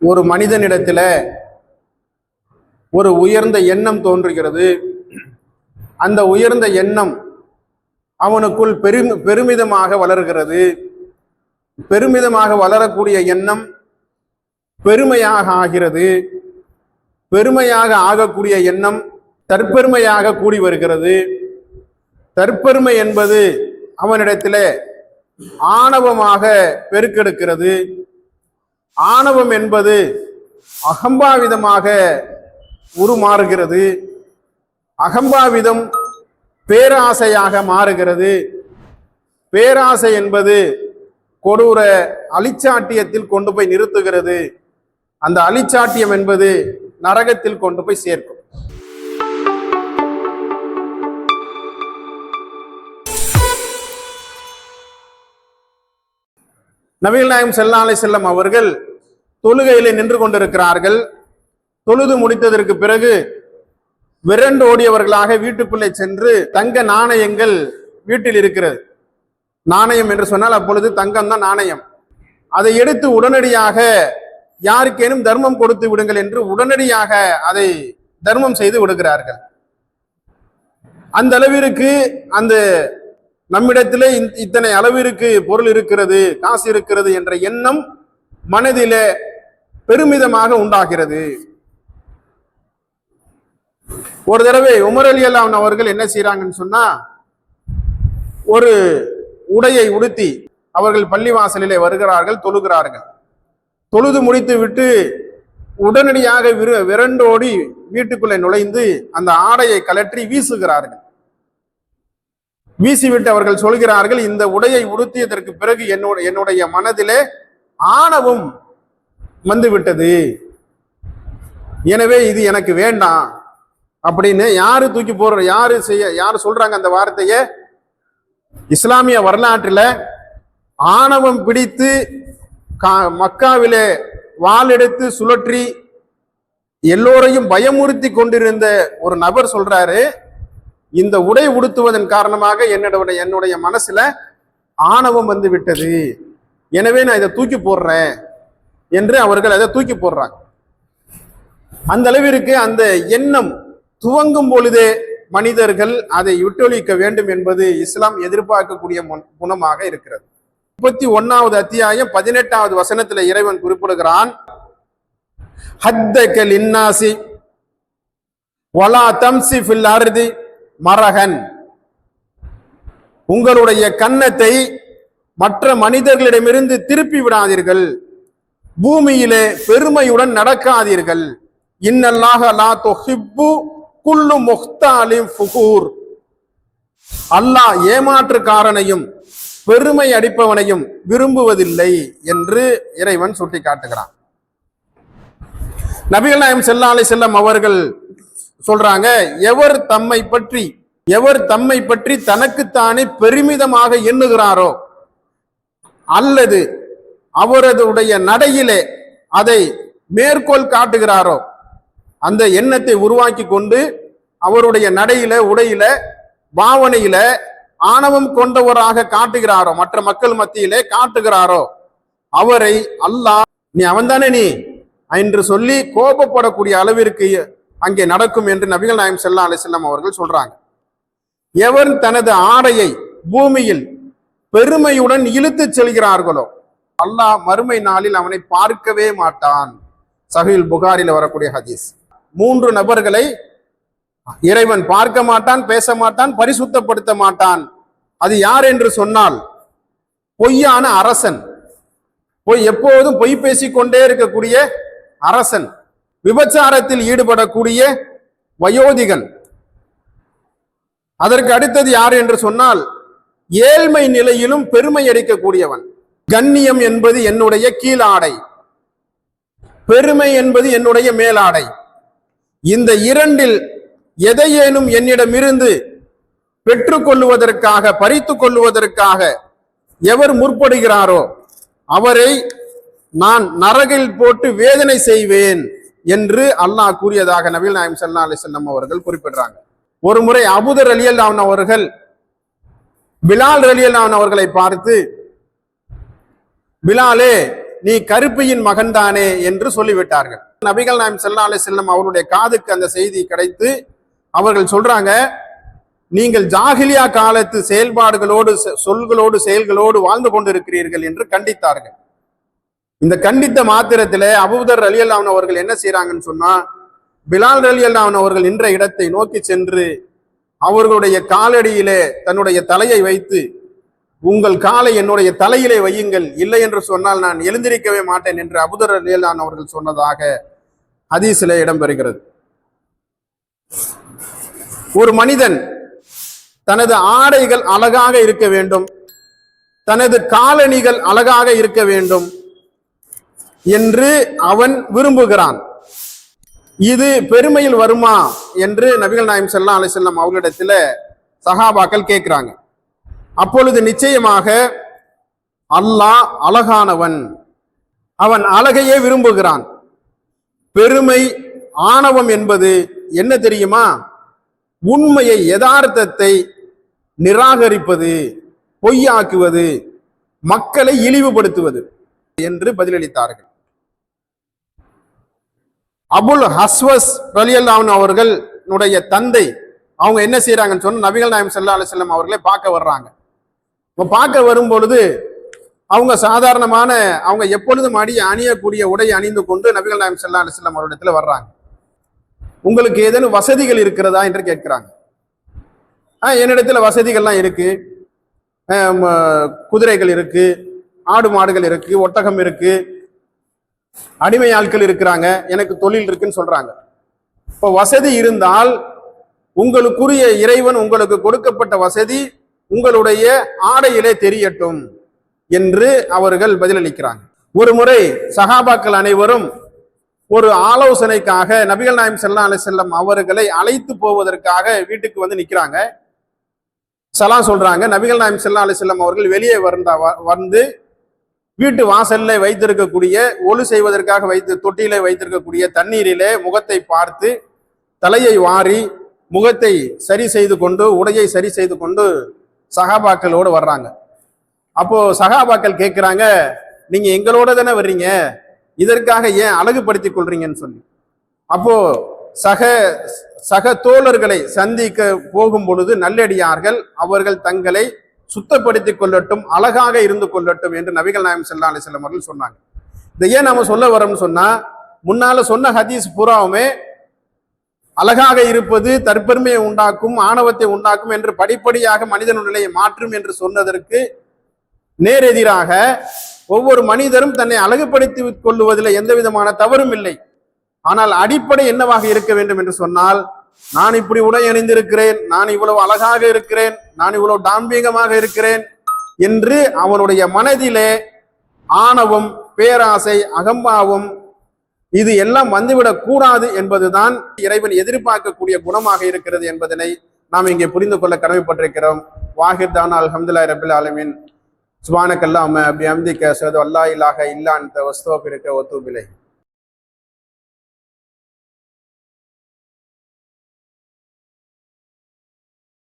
ஒரு மனிதனிடத்துல ஒரு உயர்ந்த எண்ணம் தோன்றுகிறது. அந்த உயர்ந்த எண்ணம் அவனுக்குள் பெருமிதமாக வளர்கிறது. பெருமிதமாக வளரக்கூடிய எண்ணம் பெருமையாக ஆகிறது. பெருமையாக ஆகக்கூடிய எண்ணம் தற்பெருமையாக கூடி வருகிறது. தற்பெருமை என்பது அவனிடத்திலே ஆணவமாக பெருக்கெடுக்கிறது. ஆணவம் என்பது அகம்பாவிதமாக உருமாறுகிறது. அகம்பாவிதம் பேராசையாக மாறுகிறது. பேராசை என்பது கொடூர அழிச்சாட்டியத்தில் கொண்டு போய் நிறுத்துகிறது. அந்த அழிச்சாட்டியம் என்பது நரகத்தில் கொண்டு போய் சேர்க்கும். நபிகள் நாயகம் ஸல்லல்லாஹு அலைஹி வஸல்லம் அவர்கள் தொழுகையிலே நின்று கொண்டிருக்கிறார்கள். தொழுது முடித்ததற்கு பிறகு விரண்டு ஓடியவர்களாக வீட்டுக்குள்ளே சென்று தங்க நாணயங்கள் வீட்டில் இருக்கிறது. நாணயம் என்று சொன்னால் அப்பொழுது தங்கம் தான் நாணயம். அதை எடுத்து உடனடியாக யாருக்கேனும் தர்மம் கொடுத்து விடுங்கள் என்று உடனடியாக அதை தர்மம் செய்து விடுகிறார்கள். அந்த அளவிற்கு அந்த நம்மிடத்திலே இத்தனை அளவிற்கு பொருள் இருக்கிறது, காசு இருக்கிறது என்ற எண்ணம் மனதிலே பெருமிதமாக உண்டாகிறது. ஒரு தடவை உமர் ரலியல்லாஹு அன்ஹு அவர்கள் என்ன செய்யறாங்கன்னு சொன்னா, ஒரு உடையை உடுத்தி அவர்கள் பள்ளிவாசலிலே வருகிறார்கள், தொழுகிறார்கள். தொழுது முடித்து விட்டு உடனடியாக விரண்டோடி வீட்டுக்குள்ளே நுழைந்து அந்த ஆடையை கலற்றி வீசுகிறார்கள். வீசிவிட்டு அவர்கள் சொல்கிறார்கள், இந்த உடையை உடுத்தியதற்கு பிறகு என்னுடைய மனதிலே ஆணவம் வந்துவிட்டது, எனவே இது எனக்கு வேண்டாம் அப்படின்னு. யாரு தூக்கி போடுற, யாரு சொல்றாங்க அந்த வார்த்தையை? இஸ்லாமிய வரலாற்றில் ஆணவம் பிடித்து மக்காவிலே வாள் எடுத்து சுழற்றி எல்லோரையும் பயமுறுத்தி கொண்டிருந்த ஒரு நபர் சொல்றாரு, இந்த உடை உடுத்துவதன் காரணமாக என்னுடைய மனசுல ஆணவம் வந்து விட்டது, எனவே நான் இதை தூக்கி போடுறேன் என்று அவர்கள் அதை தூக்கி போடுறாங்க. அந்த அளவிற்கு அந்த எண்ணம் துவங்கும் பொழுதே மனிதர்கள் அதை விட்டொழிக்க வேண்டும் என்பது இஸ்லாம் எதிர்பார்க்கக்கூடிய குணமாக இருக்கிறது. 31வது அத்தியாயம் 18வது வசனத்துல இறைவன் குறிப்பிடுகிறான், ஹத்தக லின்னாசி வலா தம்சி ஃபில் அர்தி மரஹன், உங்களுடைய கன்னத்தை மற்ற மனிதர்களிடமிருந்து திருப்பி விடாதீர்கள், பூமியிலே பெருமையுடன் நடக்காதீர்கள். இன்னல்லாஹ லா துஹிப்பு குல்லு முஹ்தாலின் ஃபுகூர், அல்லாஹ் ஏமாற்றுக்காரனையும் பெருமை அடிப்பவனையும் விரும்புவதில்லை என்று இறைவன் சுட்டி காட்டுகிறான். நபிகள் நாயகம் ஸல்லல்லாஹு அலைஹி வஸல்லம் அவர்கள் சொல்றாங்க, எவர் தம்மை பற்றி தனக்குத்தானே பெருமிதமாக எண்ணுகிறாரோ அல்லது அவரதுடைய நடையிலே அதை மேற்கோள் காட்டுகிறாரோ, அந்த எண்ணத்தை உருவாக்கி கொண்டு அவருடைய நடையில, உடையில, பாவனையில ஆணவம் கொண்டவராக காட்டுகிறாரோ, மற்ற மக்கள் மத்தியிலே காட்டுகிறாரோ, அவரை அல்லாஹ் நீ அவன்தானே நீ என்று சொல்லி கோபப்படக்கூடிய அளவிற்கு அங்கே நடக்கும் என்று நபிகள் நாயகம் ஸல்லல்லாஹு அலைஹி வஸல்லம் அவர்கள் சொல்றாங்க. எவர் தனது ஆடையை பூமியில் பெருமையுடன் இழுத்து செல்கிறார்களோ அல்லாஹ் மறுமை நாளில் அவனை பார்க்கவே மாட்டான். சஹீஹ் புகாரில வரக்கூடிய ஹதீஸ். 3 நபர்களை இறைவன் பார்க்க மாட்டான், பேச மாட்டான், பரிசுத்தப்படுத்த மாட்டான். அது யார் என்று சொன்னால், பொய்யான அரசன், எப்போதும் பொய் பேசிக்கொண்டே இருக்கக்கூடிய அரசன், விபச்சாரத்தில் ஈடுபடக்கூடிய வயோதிகன். அதற்கு அடுத்தது யார் என்று சொன்னால், ஏழ்மை நிலையிலும் பெருமை அடிக்கக்கூடியவன். கண்ணியம் என்பது என்னுடைய கீழாடை, பெருமை என்பது என்னுடைய மேலாடை. இந்த இரண்டில் எதையேனும் என்னிடமிருந்து பெற்றுக்கொள்வதற்காக, பறித்து கொள்வதற்காக எவர் முற்படுகிறாரோ அவரை நான் நரகில் போட்டு வேதனை செய்வேன் என்று அல்லாஹ் கூறியதாக நபிகள் நாயகம் ஸல்லல்லாஹு அலைஹி வஸல்லம் அவர்கள் குறிப்பிடுறாங்க. ஒரு முறை அபூதர் ரலியல்லாஹு அன்ஹு அவர்கள் பிலால் ரலியல்லாஹு அன்ஹு அவர்களை பார்த்து, பிலாலே நீ கருப்பியின் மகன்தானே என்று சொல்லிவிட்டார்கள். நபிகள் நாயகம் ஸல்லல்லாஹு அலைஹி வஸல்லம் அவருடைய காதுக்கு அந்த செய்தி கிடைத்து அவர்கள் சொல்றாங்க, நீங்கள் ஜாகிலியா காலத்து செயல்பாடுகளோடு சொல்களோடு செயல்களோடு வாழ்ந்து கொண்டிருக்கிறீர்கள் என்று கண்டித்தார்கள். இந்த கண்டித்த மாத்திரத்திலே அபூதர் ரலியல்லாஹு அன்ஹு அவர்கள் என்ன செய்யறாங்கன்னு சொன்னா, பிலால் ரலியல்லாஹு அன்ஹு அவர்கள் நின்ற இடத்தை நோக்கி சென்று அவர்களுடைய காலடியிலே தன்னுடைய தலையை வைத்து, உங்கள் காலை என்னுடைய தலையிலே வையுங்கள், இல்லை என்று சொன்னால் நான் எழுந்திருக்கவே மாட்டேன் என்று அபூதர் ரலியல்லாஹு அன்ஹு அவர்கள் சொன்னதாக ஹதீஸிலே இடம்பெறுகிறது. ஒரு மனிதன் தனது ஆடைகள் அழகாக இருக்க வேண்டும், தனது காலணிகள் அழகாக இருக்க வேண்டும் என்று அவன் விரும்புகிறான். இது பெருமையில் வருமா என்று நபிகள் நாயகம் ஸல்லல்லாஹு அலைஹி வஸல்லம் அவர்களிடத்தில் சஹாபாக்கள் கேட்கிறாங்க. அப்பொழுது நிச்சயமாக அல்லாஹ் அழகானவன், அவன் அழகையே விரும்புகிறான். பெருமை ஆணவம் என்பது என்ன தெரியுமா? உண்மையை யதார்த்தத்தை நிராகரிப்பது, பொய்யாக்குவது, மக்களை இழிவுபடுத்துவது என்று பதிலளித்தார்கள். அபுல் ஹஸ்வஸ் ரலியல்லாஹு அன்ஹு அவர்களுடைய தந்தை அவங்க என்ன செய்யறாங்கன்னு சொன்னா, நபிகள் நாயகம் ஸல்லல்லாஹு அலைஹி வஸல்லம் அவர்களை பார்க்க வர்றாங்க. பார்க்க வரும் பொழுது அவங்க சாதாரணமான அவங்க எப்பொழுதும் அணியக்கூடிய உடை அணிந்து கொண்டு நபிகள் நாயகம் ஸல்லல்லாஹு அலைஹி வஸல்லம் அவரிடத்துல வர்றாங்க. உங்களுக்கு ஏதேனும் வசதிகள் இருக்கிறதா என்று கேட்கிறாங்க. என்னிடத்துல வசதிகள்லாம் இருக்கு, குதிரைகள் இருக்கு, ஆடு மாடுகள் இருக்கு, ஒட்டகம் இருக்கு, அடிமை ஆட்கள் இருக்கிறாங்க, எனக்கு தொழில் இருக்குன்னு சொல்றாங்க. இப்போ வசதி இருந்தால் உங்களுக்குரிய இறைவன் உங்களுக்கு கொடுக்கப்பட்ட வசதி உங்களுடைய ஆடையிலே தெரியட்டும் என்று அவர்கள் பதிலளிக்கிறாங்க. ஒரு முறை சஹாபாக்கள் அனைவரும் ஒரு ஆலோசனைக்காக நபிகள் நாயகம் ஸல்லல்லாஹு அலைஹி வஸல்லம் அவர்களை அழைத்து போவதற்காக வீட்டுக்கு வந்து நிற்கிறாங்க. சலாம் சொல்றாங்க. நபிகள் நாயகம் ஸல்லல்லாஹு அலைஹி வஸல்லம் அவர்கள் வெளியே வந்து வீட்டு வாசல்ல வைத்திருக்கக்கூடிய ஒழு செய்வதற்காக தொட்டியிலே வைத்திருக்கக்கூடிய தண்ணீரிலே முகத்தை பார்த்து தலையை வாரி முகத்தை சரி செய்து கொண்டு உடையை சரி செய்து கொண்டு சஹாபாக்களோடு வர்றாங்க. அப்போ சஹாபாக்கள் கேட்கிறாங்க, நீங்க எங்களோட தானே வர்றீங்க, இதற்காக ஏன் அழகுபடுத்திக் கொள்றீங்கன்னு சொல்லி. அப்போ சக தோழர்களை சந்திக்க போகும் பொழுது நல்லடியார்கள் அவர்கள் தங்களை சுத்தப்படுத்திக் கொள்ளட்டும், அழகாக இருந்து கொள்ளட்டும் என்று நபிகள் நாயகம் ஸல்லல்லாஹு அலைஹி வஸல்லம் அவர்கள் சொன்னாங்க. இதை ஏன் நாம சொல்ல வரோம்னு சொன்னா, முன்னால சொன்ன ஹதீஸ் பூராவுமே அழகாக இருப்பது தற்பெருமையை உண்டாக்கும், ஆணவத்தை உண்டாக்கும் என்று படிப்படியாக மனிதன் நிலையை மாற்றும் என்று சொன்னதற்கு நேரெதிராக ஒவ்வொரு மனிதரும் தன்னை அழகுபடுத்திக் கொள்ளுவதில் எந்த விதமான தவறும் இல்லை. ஆனால் அடிப்படை என்னவாக இருக்க வேண்டும் என்று சொன்னால், நான் இப்படி உடை அணிந்திருக்கிறேன், நான் இவ்வளவு அழகாக இருக்கிறேன், நான் இவ்வளவு டாம்பீகமாக இருக்கிறேன் என்று அவனுடைய மனதிலே ஆணவம், பேராசை, அகம்பாவம் இது எல்லாம் வந்துவிடக் கூடாது என்பதுதான் இறைவன் எதிர்பார்க்கக்கூடிய குணமாக இருக்கிறது என்பதனை நாம் இங்கே புரிந்து கொள்ள கடமைப்பட்டிருக்கிறோம். வாஹிர் தானா அல்ஹம்துலில்லாஹி ரப்பில் ஆலமீன். சுப்ஹானக்கல்லாஹும்ம பிஹம்திக அஷ்ஹது அல்லா இலாஹா இல்லா அன்த அஸ்தக்ஃபிருக வ அத்தூபு இலைக்.